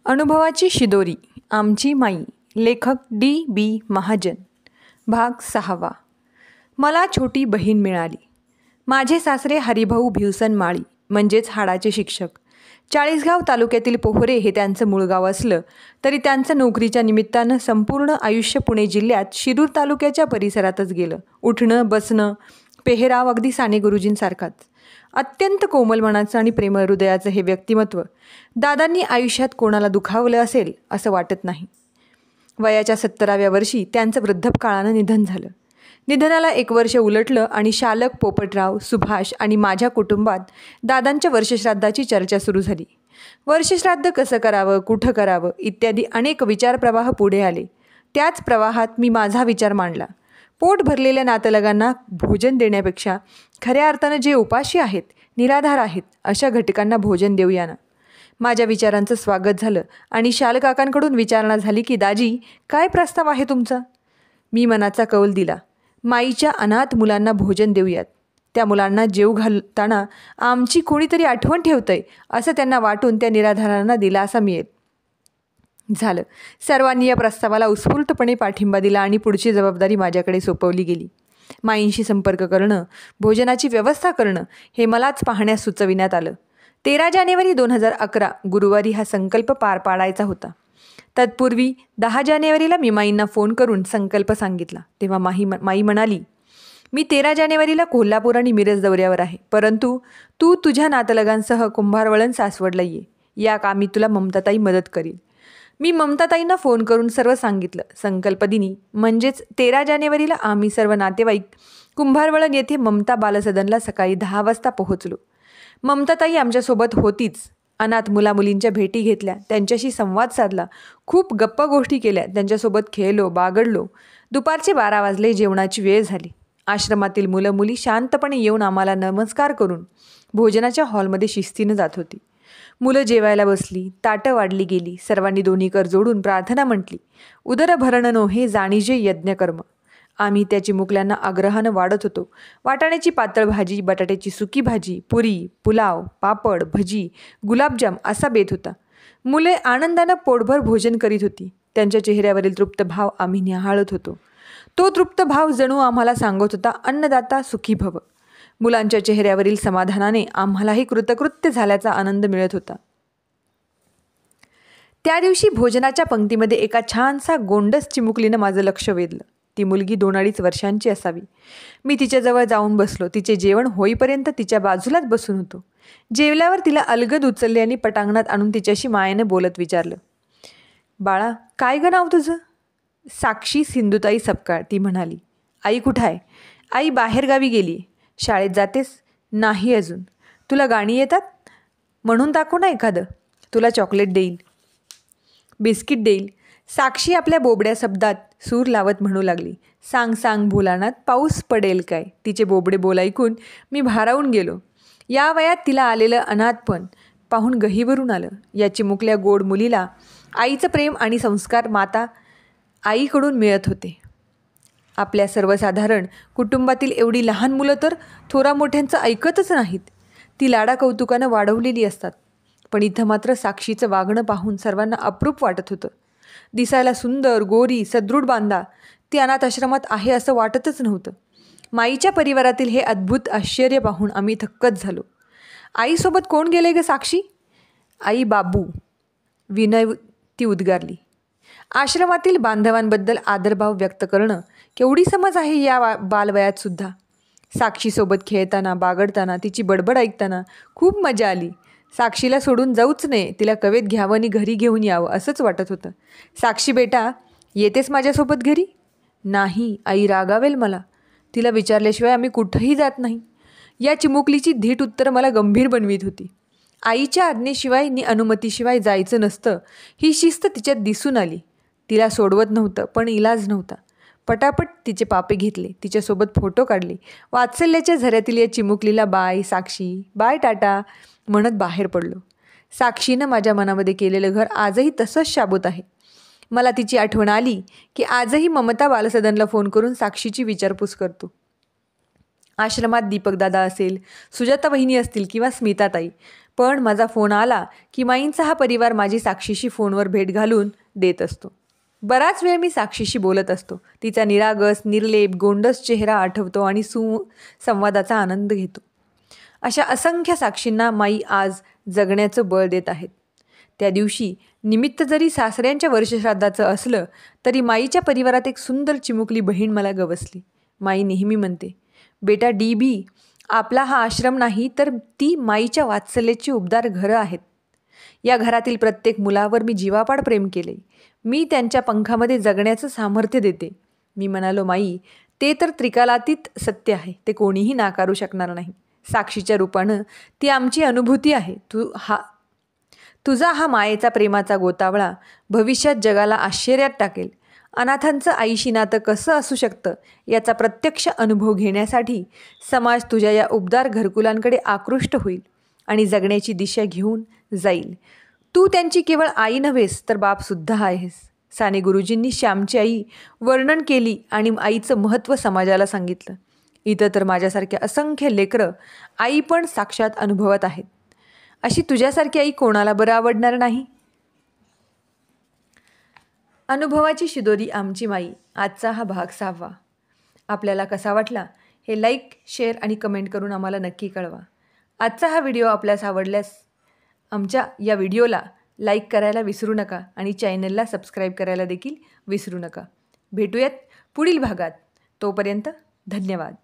अनुभवाची शिदोरी आमची माई. लेखक D.B. महाजन. भाग 6. मला छोटी बहीण मिळाली. माझे सासरे हरिभाऊ भिवसन माळी म्हणजेच हाडाचे शिक्षक. चाळीसगाव तालुक्यातील पोहरे हे त्यांचं मूळ गाव असलं तरी त्यांचं नोकरीच्या निमित्तानं संपूर्ण आयुष्य पुणे जिल्ह्यात शिरूर तालुक्याच्या परिसरातच गेलं. उठणं बसणं पेहराव अगदी साने गुरुजींसारखाच. अत्यंत कोमल मनाचं आणि प्रेमळ हृदयाचं हे व्यक्तिमत्व दादांनी आयुष्यात कोणाला दुखावलं असेल असं वाटत नाही. वयाच्या 70व्या वर्षी त्यांचं वृद्धपकाळानं निधन झालं. निधनाला 1 वर्ष उलटलं आणि शालक, पोपटराव, सुभाष आणि माझ्या कुटुंबात दादांच्या वर्षश्राद्धाची चर्चा सुरू झाली. वर्षश्राद्ध कसं करावं, कुठं करावं इत्यादी अनेक विचारप्रवाह पुढे आले. त्याच प्रवाहात मी माझा विचार मांडला. पोट भरलेल्या नातलगांना भोजन देण्यापेक्षा खऱ्या अर्थानं जे उपाशी आहेत, निराधार आहेत अशा घटकांना भोजन देऊया ना. माझ्या विचारांचं स्वागत झालं आणि शालकाकांकडून विचारणा झाली की दाजी काय प्रस्ताव आहे तुमचा. मी मनाचा कौल दिला. माईच्या अनाथ मुलांना भोजन देऊयात. त्या मुलांना जेव घालताना आमची कोणीतरी आठवण ठेवतंय असं त्यांना वाटून त्या निराधारांना दिलासा मिळेल. झालं. सर्वांनी या प्रस्तावाला उत्स्फूर्तपणे पाठिंबा दिला आणि पुढची जबाबदारी माझ्याकडे सोपवली गेली. माईंशी संपर्क करणं, भोजनाची व्यवस्था करणं हे मलाच पाहण्यास सुचविण्यात आलं. 13 जानेवारी 2011 गुरुवारी हा संकल्प पार पाडायचा होता. तत्पूर्वी 10 जानेवारीला मी माईंना फोन करून संकल्प सांगितला. तेव्हा माई म्हणाली, मी 13 जानेवारीला कोल्हापूर आणि मिरज दौऱ्यावर आहे, परंतु तू तुझ्या नातलगांसह कुंभारवळण सासवडला ये. या कामी तुला ममताताई मदत करील. मी ममताताईंना फोन करून सर्व सांगितलं. संकल्पदिनी म्हणजेच 13 जानेवारीला आम्ही सर्व नातेवाईक कुंभारवळण येथे ममता बालसदनला सकाळी 10 वाजता पोहोचलो. ममताताई आमच्यासोबत होतीच. अनाथ मुलामुलींच्या भेटी घेतल्या, त्यांच्याशी संवाद साधला, खूप गप्पा गोष्टी केल्या, त्यांच्यासोबत खेळलो, बागडलो. दुपारचे 12 वाजले. जेवणाची वेळ झाली. आश्रमातील मुलं मुली शांतपणे येऊन आम्हाला नमस्कार करून भोजनाच्या हॉलमध्ये शिस्तीनं जात होती. मुलं जेवायला बसली, ताटं वाढली गेली. सर्वांनी दोन्ही कर जोडून प्रार्थना म्हटली. उदरभरण नोहे जाणीजे यज्ञकर्म. आम्ही त्या चिमुकल्यांना आग्रहानं वाढत होतो. वाटाण्याची पातळ भाजी, बटाट्याची सुकी भाजी, पुरी, पुलाव, पापड, भजी, गुलाबजाम असा बेत होता. मुले आनंदानं पोटभर भोजन करीत होती. त्यांच्या चेहऱ्यावरील तृप्त भाव आम्ही निहाळत होतो. तो तृप्त भाव जणू आम्हाला सांगत होता, अन्नदाता सुखी भव. मुलांच्या चेहऱ्यावरील समाधानाने आम्हालाही कृतकृत्य झाल्याचा आनंद मिळत होता. त्या दिवशी भोजनाच्या पंक्तीमध्ये एका छानसा गोंडस चिमुकलीनं माझं लक्ष वेधलं. ती मुलगी 2-2.5 वर्षांची असावी. मी तिच्याजवळ जाऊन बसलो. तिचे जेवण होईपर्यंत तिच्या बाजूलाच बसून होतो. जेवल्यावर तिला अलगद उचलले आणि पटांगणात आणून तिच्याशी मायेनं बोलत विचारलं, बाळा काय गं नाव तुझं. साक्षी सिंधुताई सपकाळ. ती म्हणाली, आई कुठं आहे. आई बाहेरगावी गेली. शाळेत जातेस. नाही अजून. तुला गाणी येतात. म्हणून दाखव ना एखादं. तुला चॉकलेट देईल, बिस्किट देईल. साक्षी आपल्या बोबड्या शब्दात सूर लावत म्हणू लागली, सांग सांग भोलानाथ पाऊस पडेल काय. तिचे बोबडे बोल ऐकून मी भारावून गेलो. या वयात तिला आलेलं अनाथपण पाहून गहीवरून आलं. या चिमुकल्या गोड मुलीला आईचं प्रेम आणि संस्कार माता आईकडून मिळत होते. आपल्या सर्वसाधारण कुटुंबातील एवढी लहान मुलं तर थोरा मोठ्यांचं ऐकतच नाहीत. ती लाडा कौतुकानं वाढवलेली असतात. पण इथं मात्र साक्षीचं वागणं पाहून सर्वांना अप्रूप वाटत होतं. दिसायला सुंदर, गोरी, सदृढ बांधा. ती अनाथ आश्रमात आहे असं वाटतच नव्हतं. माईच्या परिवारातील हे अद्भुत आश्चर्य पाहून आम्ही थक्कच झालो. आईसोबत कोण गेले ग साक्षी. आई बाबू. विनय ती उद्गारली. आश्रमातील बांधवांबद्दल आदरभाव व्यक्त करणं केवढी समज आहे या बालवयात सुद्धा. साक्षीसोबत खेळताना, बागडताना, तिची बडबड ऐकताना खूप मजा आली. साक्षीला सोडून जाऊच नये, तिला कवेत घ्यावं आणि घरी घेऊन यावं असंच वाटत होतं. साक्षी बेटा येतेस माझ्यासोबत घरी. नाही, आई रागावेल मला. तिला विचारल्याशिवाय आम्ही कुठंही जात नाही. या चिमुकलीची धीट उत्तरं मला गंभीर बनवीत होती. आईच्या आज्ञेशिवाय नि अनुमतीशिवाय जायचं नसतं ही शिस्त तिच्यात दिसून आली. तिला सोडवत नव्हतं, पण इलाज नव्हता. पटापट तिचे पापे घेतले, तिच्यासोबत फोटो काढले. वात्सल्याच्या झऱ्यातील या चिमुकलीला बाय साक्षी, बाय टाटा म्हणत बाहेर पडलो. साक्षीनं माझ्या मनामध्ये केलेलं घर आजही तसंच शाबूत आहे. मला तिची आठवण आली की आजही ममता बालसदनला फोन करून साक्षीची विचारपूस करतो. आश्रमात दीपकदादा असेल, सुजाता वहिनी असतील किंवा स्मिताताई, पण माझा फोन आला की माईंचा हा परिवार माझी साक्षीशी फोनवर भेट घालून देत असतो. बराच वेळ मी साक्षीशी बोलत असतो. तिचा निरागस, निर्लेप, गोंडस चेहरा आठवतो आणि संवादाचा आनंद घेतो. अशा असंख्य साक्षींना माई आज जगण्याचं बळ देत आहेत. त्या दिवशी निमित्त जरी सासऱ्यांच्या वर्षश्राद्धाचं असलं तरी माईच्या परिवारात एक सुंदर चिमुकली बहीण मला गवसली. माई नेहमी म्हणते, बेटा DB, आपला हा आश्रम नाही तर ती माईच्या वात्सल्याची उबदार घरं आहेत. या घरातील प्रत्येक मुलावर मी जीवापाड प्रेम केले. मी त्यांच्या पंखामध्ये जगण्याचं सामर्थ्य देते. मी म्हणालो, माई, ते तर त्रिकालातीत सत्य आहे, ते कोणीही नाकारू शकणार नाही. साक्षीच्या रूपानं ती आमची अनुभूती आहे. तुझा हा मायेचा प्रेमाचा गोतावळा भविष्यात जगाला आश्चर्यात टाकेल. अनाथांचं आईशी नातं कसं असू शकतं याचा प्रत्यक्ष अनुभव घेण्यासाठी समाज तुझ्या या उबदार घरकुलांकडे आकृष्ट होईल आणि जगण्याची दिशा घेऊन जाईल. तू त्यांची केवळ आई नव्हेस तर बापसुद्धा आहेस. साने गुरुजींनी श्यामची आई वर्णन केली आणि आईचं महत्त्व समाजाला सांगितलं. इथं तर माझ्यासारख्या असंख्य लेकरं आई पण साक्षात अनुभवत आहेत. अशी तुझ्यासारखी आई कोणाला बरं आवडणार नाही? अनुभवाची शिदोरी आमची माई, आजचा हा भाग 6वा. आपल्याला कसा वाटला हे लाईक, शेअर आणि कमेंट करून आम्हाला नक्की कळवा. आजचा हा व्हिडिओ आपल्यास आवडल्यास आमच्या या व्हिडिओला लाईक करायला विसरू नका आणि चॅनलला सबस्क्राईब करायला देखील विसरू नका. भेटूयात पुढील भागात. तोपर्यंत धन्यवाद.